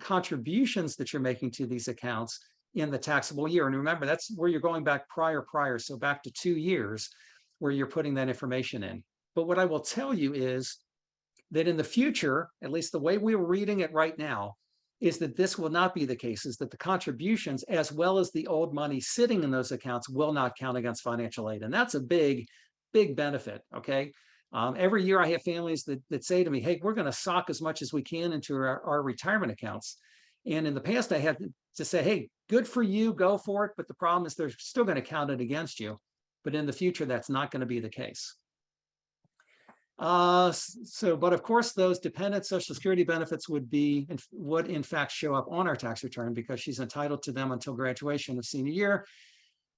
contributions that you're making to these accounts in the taxable year. And remember, that's where you're going back prior, so back to 2 years where you're putting that information in. But what I will tell you is that in the future, at least the way we're reading it right now, is that this will not be the case, is that the contributions as well as the old money sitting in those accounts will not count against financial aid. And that's a big benefit, okay? Every year I have families that say to me, hey, we're gonna sock as much as we can into our retirement accounts. And in the past I had to say, hey, good for you, go for it. But the problem is they're still gonna count it against you. But in the future, that's not gonna be the case. But of course, those dependent Social Security benefits would in fact show up on our tax return because she's entitled to them until graduation of senior year.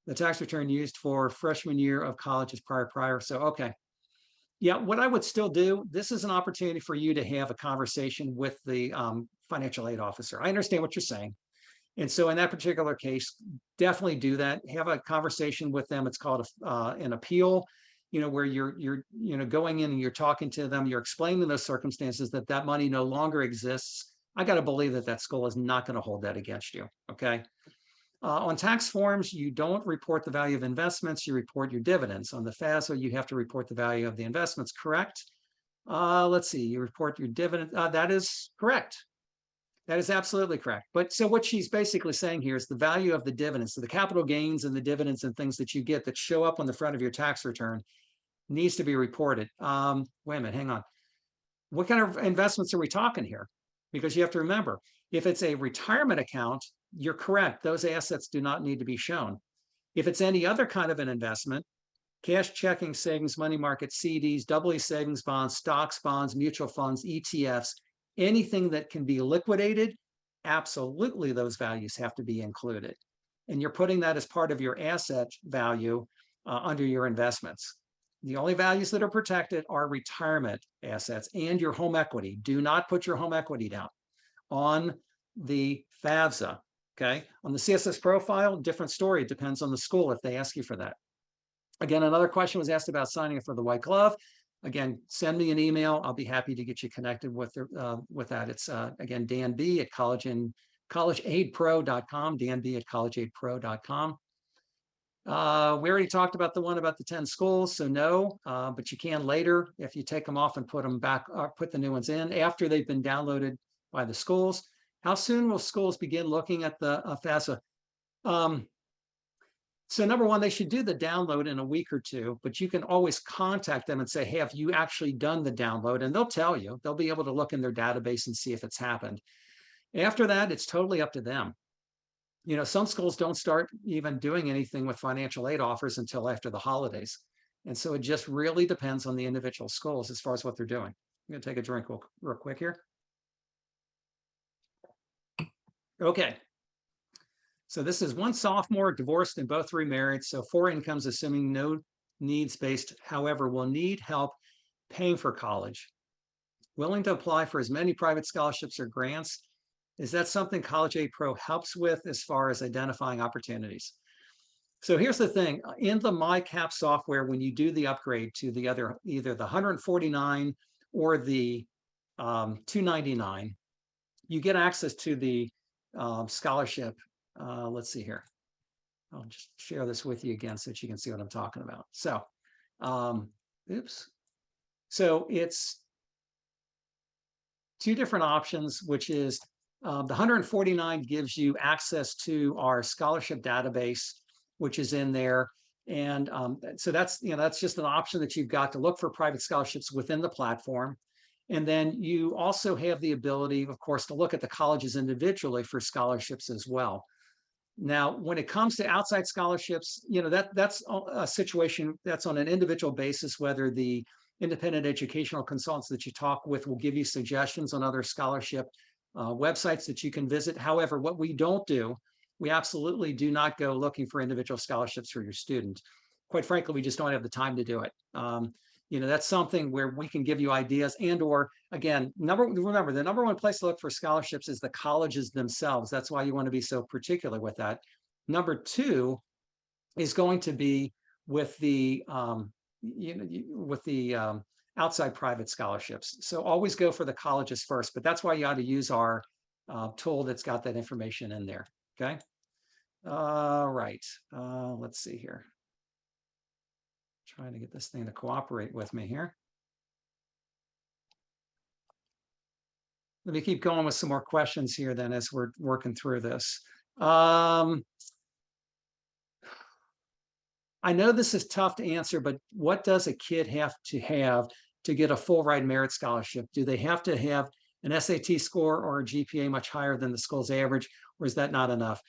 The tax return used for freshman year of college is prior. So, okay. Yeah, what I would still do, this is an opportunity for you to have a conversation with the financial aid officer. I understand what you're saying. And so in that particular case, definitely do that. Have a conversation with them. It's called an appeal, where you're going in and you're talking to them, you're explaining those circumstances that money no longer exists. I got to believe that school is not going to hold that against you. Okay. On tax forms, you don't report the value of investments, you report your dividends. On the FAFSA, you have to report the value of the investments, correct? Let's see, you report your dividend. That is correct. That is absolutely correct. But so what she's basically saying here is the value of the dividends, so the capital gains and the dividends and things that you get that show up on the front of your tax return needs to be reported. Wait a minute, hang on. What kind of investments are we talking here? Because you have to remember, if it's a retirement account, you're correct. Those assets do not need to be shown. If it's any other kind of an investment, cash, checking, savings, money market, CDs, double E savings bonds, stocks, bonds, mutual funds, ETFs, anything that can be liquidated, absolutely those values have to be included. And you're putting that as part of your asset value under your investments. The only values that are protected are retirement assets and your home equity. Do not put your home equity down on the FAFSA. Okay, on the CSS profile, different story. It depends on the school if they ask you for that. Again, another question was asked about signing up for the white glove. Again, send me an email. I'll be happy to get you connected with that. It's again, Dan B at collegeaidpro.com, Dan B at collegeaidpro.com. We already talked about the one about the 10 schools, so no, but you can later if you take them off and put them back, put the new ones in after they've been downloaded by the schools. How soon will schools begin looking at the FAFSA? So number one, they should do the download in a week or two, but you can always contact them and say, hey, have you actually done the download? And they'll tell you. They'll be able to look in their database and see if it's happened. After that, it's totally up to them. Some schools don't start even doing anything with financial aid offers until after the holidays. And so it just really depends on the individual schools as far as what they're doing. I'm going to take a drink real quick here. Okay. So this is one sophomore, divorced and both remarried. So 4 incomes, assuming no needs-based, however, will need help paying for college. Willing to apply for as many private scholarships or grants. Is that something College Aid Pro helps with as far as identifying opportunities? So here's the thing. In the MyCap software, when you do the upgrade to the either the 149 or the 299, you get access to the scholarship. Let's see here. I'll just share this with you again so that you can see what I'm talking about. So, oops. So it's 2 different options, which is the 149 gives you access to our scholarship database, which is in there. And so that's just an option that you've got to look for private scholarships within the platform. And then you also have the ability, of course, to look at the colleges individually for scholarships as well. Now, when it comes to outside scholarships, that's a situation that's on an individual basis, whether the independent educational consultants that you talk with will give you suggestions on other scholarship websites that you can visit. However, what we don't do, we absolutely do not go looking for individual scholarships for your student. quite frankly, we just don't have the time to do it. That's something where we can give you ideas and or again, remember the number one place to look for scholarships is the colleges themselves. That's why you want to be so particular with that. Number two is going to be with the outside private scholarships. So always go for the colleges first, but that's why you ought to use our tool that's got that information in there. Okay. Right. Let's see here. Trying to get this thing to cooperate with me here. Let me keep going with some more questions here then as we're working through this. I know this is tough to answer, but what does a kid have to get a full ride merit scholarship? Do they have to have an SAT score or a GPA much higher than the school's average, or is that not enough?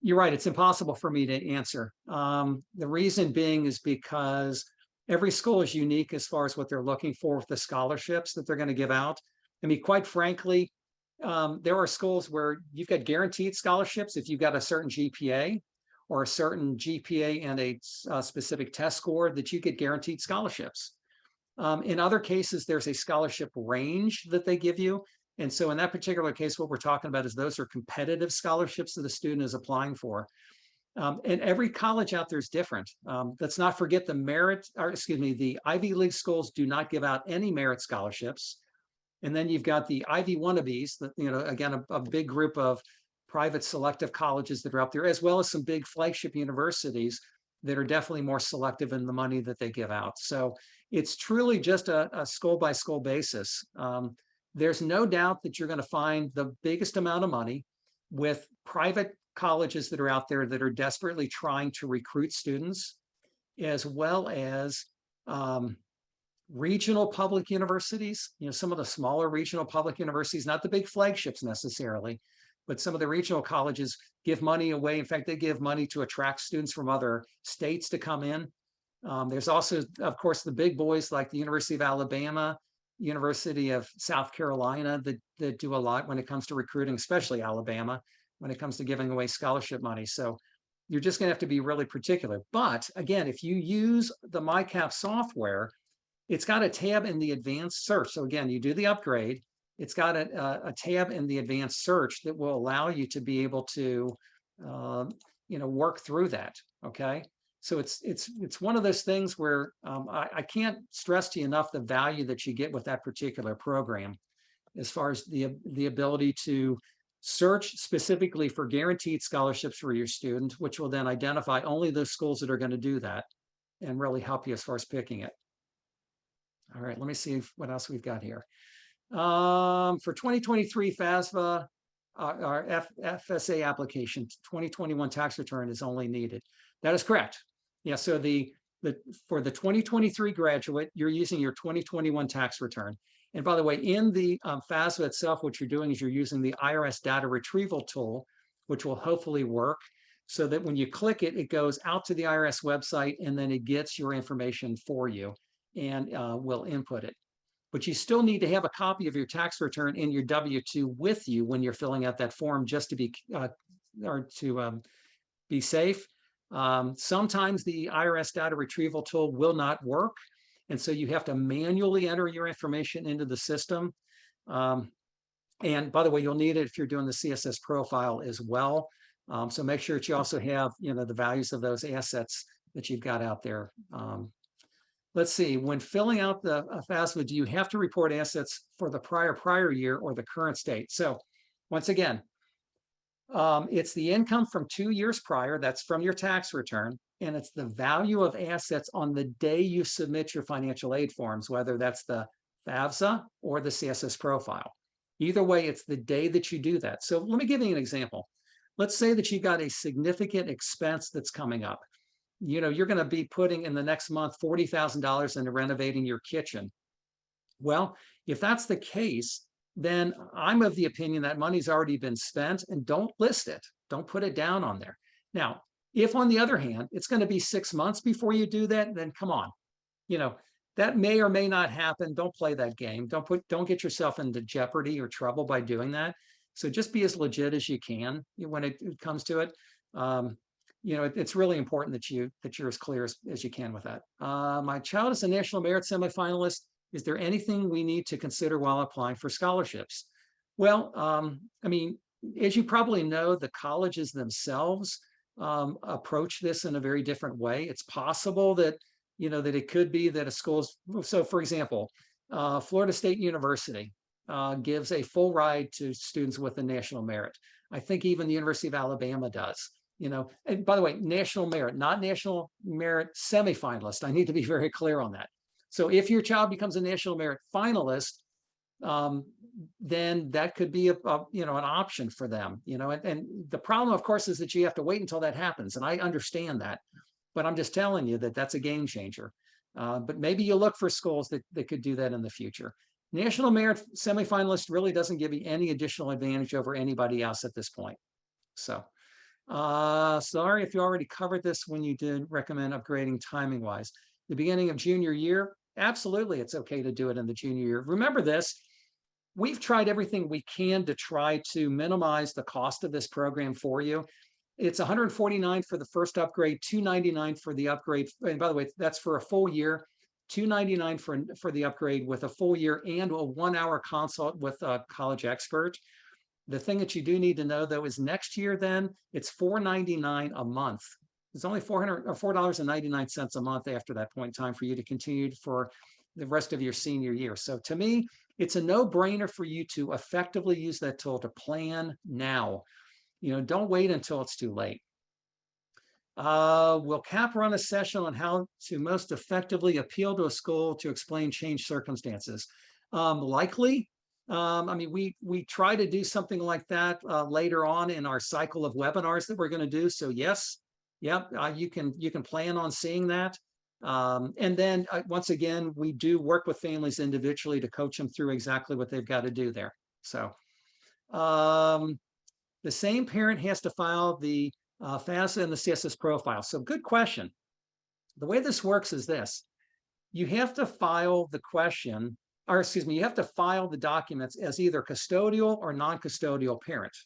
You're right, it's impossible for me to answer. The reason being is because every school is unique as far as what they're looking for with the scholarships that they're going to give out. I mean, quite frankly, there are schools where you've got guaranteed scholarships if you've got a certain GPA or a certain GPA and a specific test score that you get guaranteed scholarships. In other cases, there's a scholarship range that they give you. And so in that particular case, what we're talking about is those are competitive scholarships that the student is applying for. And every college out there is different. Let's not forget the Ivy League schools do not give out any merit scholarships. And then you've got the Ivy wannabes, that, again, a big group of private selective colleges that are out there, as well as some big flagship universities that are definitely more selective in the money that they give out. So it's truly just a school by school basis. There's no doubt that you're going to find the biggest amount of money with private colleges that are out there that are desperately trying to recruit students, as well as regional public universities. Some of the smaller regional public universities, not the big flagships necessarily, but some of the regional colleges give money away. In fact, they give money to attract students from other states to come in. There's also, of course, the big boys like the University of Alabama, University of South Carolina that do a lot when it comes to recruiting, especially Alabama, when it comes to giving away scholarship money. So you're just going to have to be really particular. But again, if you use the MyCap software, it's got a tab in the advanced search. So again, you do the upgrade, it's got a tab in the advanced search that will allow you to be able to work through that. Okay. So it's one of those things where I can't stress to you enough the value that you get with that particular program, as far as the ability to search specifically for guaranteed scholarships for your student, which will then identify only those schools that are going to do that and really help you as far as picking it. All right, let me see what else we've got here. For 2023 FAFSA, our FSA application, 2021 tax return is only needed. That is correct. Yeah, so for the 2023 graduate, you're using your 2021 tax return. And by the way, in the FAFSA itself, what you're doing is you're using the IRS data retrieval tool, which will hopefully work, so that when you click it, it goes out to the IRS website and then it gets your information for you and will input it. But you still need to have a copy of your tax return in your W-2 with you when you're filling out that form, just to be be safe. Sometimes the IRS data retrieval tool will not work, and so you have to manually enter your information into the system. And by the way, you'll need it if you're doing the CSS profile as well. So make sure that you also have the values of those assets that you've got out there. Let's see, when filling out the FAFSA, do you have to report assets for the prior year or the current state? So once again, it's the income from 2 years prior, that's from your tax return, and it's the value of assets on the day you submit your financial aid forms, whether that's the FAFSA or the CSS profile. Either way, it's the day that you do that. So let me give you an example. Let's say that you've got a significant expense that's coming up. You're going to be putting in the next month $40,000 into renovating your kitchen. Well, if that's the case, then I'm of the opinion that money's already been spent, and don't list it. Don't put it down on there. Now, if on the other hand, it's going to be 6 months before you do that, then come on. That may or may not happen. Don't play that game. Don't get yourself into jeopardy or trouble by doing that. So just be as legit as you can when it comes to it. it's really important that you're as clear as you can with that. My child is a National Merit semifinalist. Is there anything we need to consider while applying for scholarships? Well, I mean, as you probably know, the colleges themselves approach this in a very different way. It's possible that, that it could be that a school's, so for example, Florida State University gives a full ride to students with a national merit. I think even the University of Alabama does. And by the way, national merit, not national merit semifinalist. I need to be very clear on that. So if your child becomes a national merit finalist, then that could be an option for them. And the problem, of course, is that you have to wait until that happens. And I understand that, but I'm just telling you that that's a game changer. But maybe you look for schools that could do that in the future. National merit semifinalist really doesn't give you any additional advantage over anybody else at this point. So sorry if you already covered this when you did recommend upgrading timing wise. The beginning of junior year, absolutely, it's okay to do it in the junior year. Remember this, we've tried everything we can to try to minimize the cost of this program for you. It's $149 for the first upgrade, $299 for the upgrade. And by the way, that's for a full year, $299 for the upgrade with a full year and a 1-hour consult with a college expert. The thing that you do need to know, though, is next year, then it's $499 a month. It's only $4.99 a month after that point in time for you to continue for the rest of your senior year. So to me, it's a no-brainer for you to effectively use that tool to plan now. Don't wait until it's too late. Will CAP run a session on how to most effectively appeal to a school to explain changed circumstances? Likely. I mean, we try to do something like that later on in our cycle of webinars that we're going to do. So yes, yep, you can plan on seeing that. And then once again, we do work with families individually to coach them through exactly what they've got to do there. So the same parent has to file the FAFSA and the CSS profile. So good question. The way this works is this. You have to file the question, or excuse me, you have to file the documents as either custodial or non-custodial parent.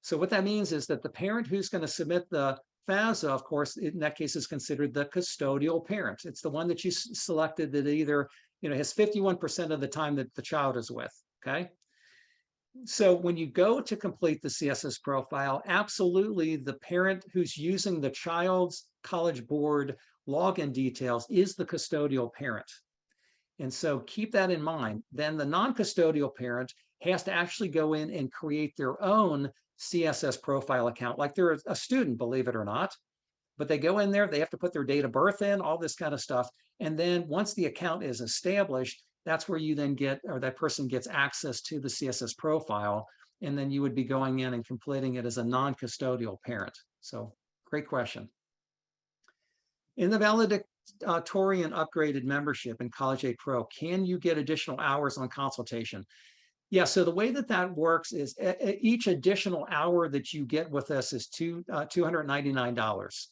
So what that means is that the parent who's going to submit the FAFSA, of course, in that case is considered the custodial parent. It's the one that you selected that either, has 51% of the time that the child is with, okay? So when you go to complete the CSS profile, absolutely the parent who's using the child's College Board login details is the custodial parent. And so keep that in mind. Then the non-custodial parent has to actually go in and create their own CSS profile account, like they're a student, believe it or not. But they go in there, they have to put their date of birth in, all this kind of stuff. And then once the account is established, that's where you then get, or that person gets access to the CSS profile. And then you would be going in and completing it as a non-custodial parent. So great question. In the valedictorian upgraded membership in College Aid Pro, can you get additional hours on consultation? Yeah, so the way that works is each additional hour that you get with us is $299.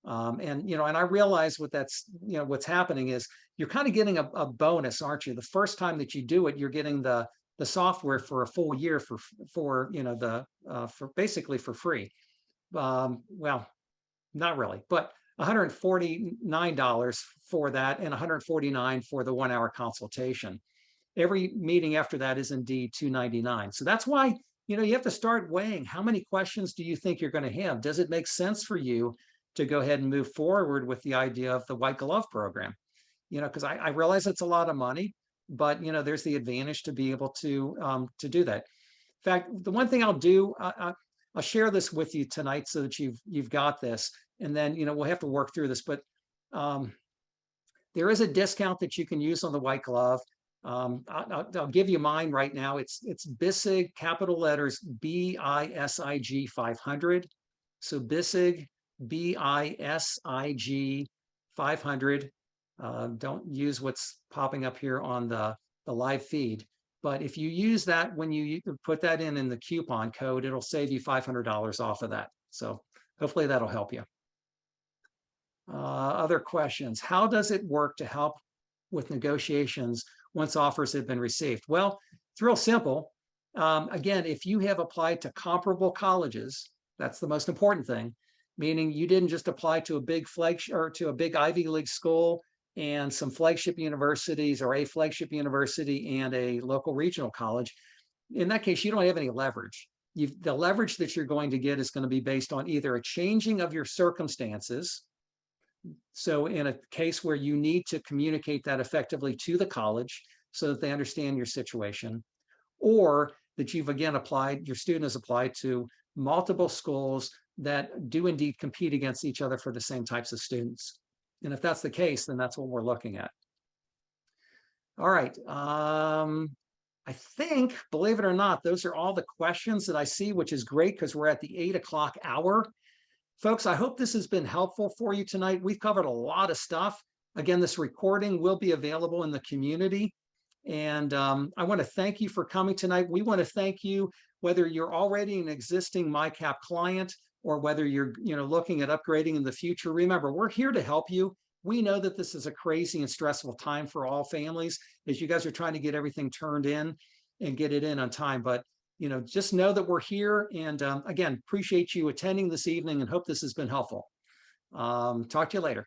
And I realize what's happening is you're kind of getting a bonus, aren't you? The first time that you do it, you're getting the software for a full year for basically for free. Well, not really, but $149 for that and $149 for the 1-hour consultation. Every meeting after that is indeed $299. So that's why, you have to start weighing how many questions do you think you're going to have? Does it make sense for you to go ahead and move forward with the idea of the white glove program? Because I realize it's a lot of money, but there's the advantage to be able to do that. In fact, the one thing I'll do, I'll share this with you tonight so that you've got this, and then we'll have to work through this. But there is a discount that you can use on the white glove. I'll give you mine right now. It's Bisig, capital letters BISIG 500. So Bisig BISIG 500. Don't use what's popping up here on the live feed. But if you use that, when you put that in the coupon code, it'll save you $500 off of that. So hopefully that'll help you. Other questions? How does it work to help with negotiations once offers have been received? Well, it's real simple. Again, if you have applied to comparable colleges, that's the most important thing, meaning you didn't just apply to a big flagship or to a big Ivy League school and some flagship universities, or a flagship university and a local regional college. In that case, you don't have any leverage. The leverage that you're going to get is going to be based on either a changing of your circumstances. So in a case where you need to communicate that effectively to the college so that they understand your situation, or that you've again applied, your student has applied to multiple schools that do indeed compete against each other for the same types of students. And if that's the case, then that's what we're looking at. All right. I think, believe it or not, those are all the questions that I see, which is great because we're at the 8 o'clock hour. Folks, I hope this has been helpful for you tonight. We've covered a lot of stuff. Again, this recording will be available in the community. And I want to thank you for coming tonight. We want to thank you, whether you're already an existing MyCap client or whether you're looking at upgrading in the future. Remember, we're here to help you. We know that this is a crazy and stressful time for all families as you guys are trying to get everything turned in and get it in on time. But just know that we're here. And again, appreciate you attending this evening and hope this has been helpful. Talk to you later.